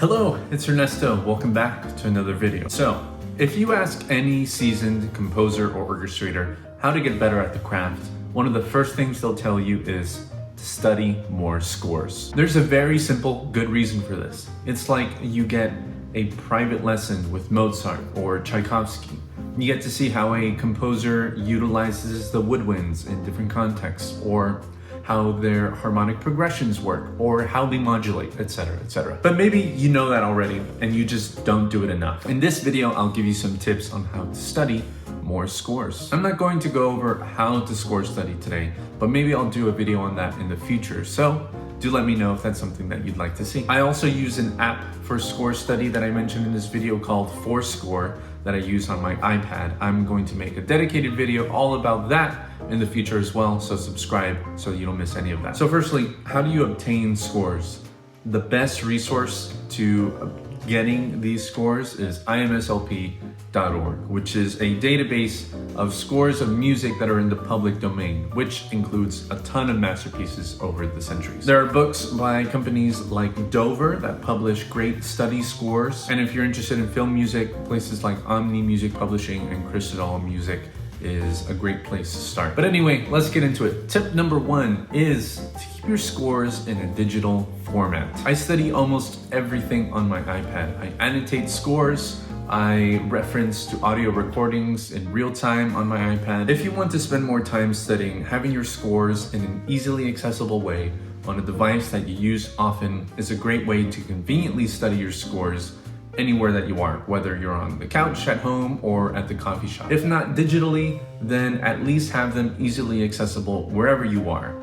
Hello, it's Ernesto. Welcome back to another video. So, if you ask any seasoned composer or orchestrator how to get better at the craft, one of the first things they'll tell you is to study more scores. There's a very simple, good reason for this. It's like you get a private lesson with Mozart or Tchaikovsky. You get to see how a composer utilizes the woodwinds in different contexts, or how their harmonic progressions work, or how they modulate, etc., etc. But maybe you know that already and you just don't do it enough. In this video, I'll give you some tips on how to study more scores. I'm not going to go over how to score study today, but maybe I'll do a video on that in the future. So do let me know if that's something that you'd like to see. I also use an app for score study that I mentioned in this video called ForScore that I use on my iPad. I'm going to make a dedicated video all about that in the future as well, so subscribe so you don't miss any of that. So firstly, how do you obtain scores? The best resource to getting these scores is IMSLP.org, which is a database of scores of music that are in the public domain, which includes a ton of masterpieces over the centuries. There are books by companies like Dover that publish great study scores. And if you're interested in film music, places like Omni Music Publishing and Crystal Music is a great place to start. But anyway, let's get into it. Tip number one is to keep your scores in a digital format. I study almost everything on my iPad. I annotate scores, I reference to audio recordings in real time on my iPad. If you want to spend more time studying, having your scores in an easily accessible way on a device that you use often is a great way to conveniently study your scores anywhere that you are, whether you're on the couch at home or at the coffee shop. If not digitally, then at least have them easily accessible wherever you are.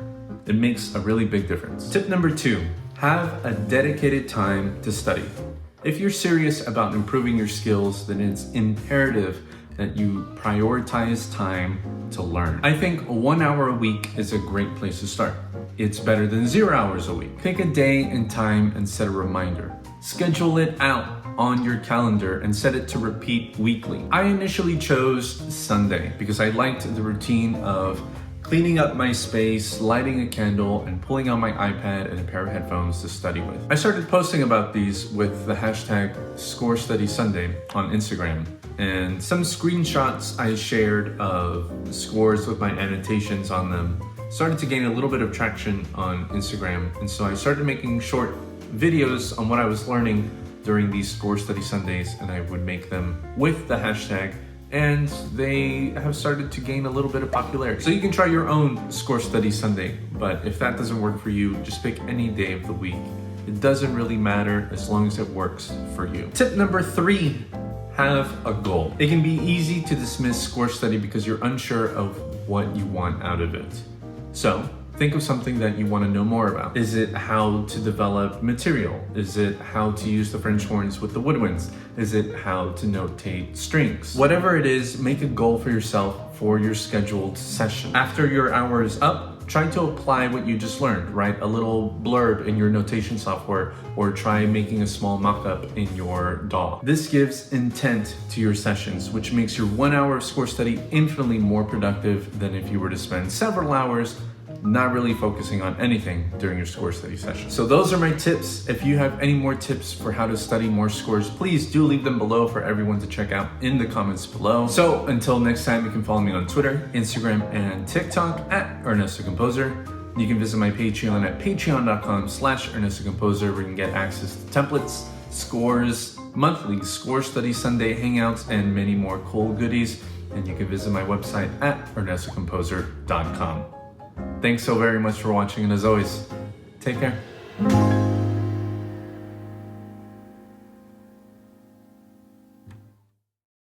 It makes a really big difference. Tip number two, have a dedicated time to study. If you're serious about improving your skills, then it's imperative that you prioritize time to learn. I think 1 hour a week is a great place to start. It's better than 0 hours a week. Pick a day and time and set a reminder. Schedule it out on your calendar and set it to repeat weekly. I initially chose Sunday because I liked the routine of cleaning up my space, lighting a candle, and pulling out my iPad and a pair of headphones to study with. I started posting about these with the hashtag #ScoreStudySunday on Instagram, and some screenshots I shared of scores with my annotations on them started to gain a little bit of traction on Instagram, and so I started making short videos on what I was learning during these Score Study Sundays, and I would make them with the hashtag, and they have started to gain a little bit of popularity. So you can try your own Score Study Sunday, but if that doesn't work for you, just pick any day of the week. It doesn't really matter as long as it works for you. Tip number three, have a goal. It can be easy to dismiss score study because you're unsure of what you want out of it. So think of something that you want to know more about. Is it how to develop material? Is it how to use the French horns with the woodwinds? Is it how to notate strings? Whatever it is, make a goal for yourself for your scheduled session. After your hour is up, try to apply what you just learned. Write a little blurb in your notation software, or try making a small mock-up in your DAW. This gives intent to your sessions, which makes your 1 hour of score study infinitely more productive than if you were to spend several hours not really focusing on anything during your score study session. So those are my tips. If you have any more tips for how to study more scores, please do leave them below for everyone to check out in the comments below. So until next time, you can follow me on Twitter, Instagram, and TikTok at Ernesto Composer. You can visit my Patreon at patreon.com/ErnestoComposer, where you can get access to templates, scores, monthly Score Study Sunday hangouts, and many more cool goodies. And you can visit my website at ErnestoComposer.com. Thanks so very much for watching, and as always, take care.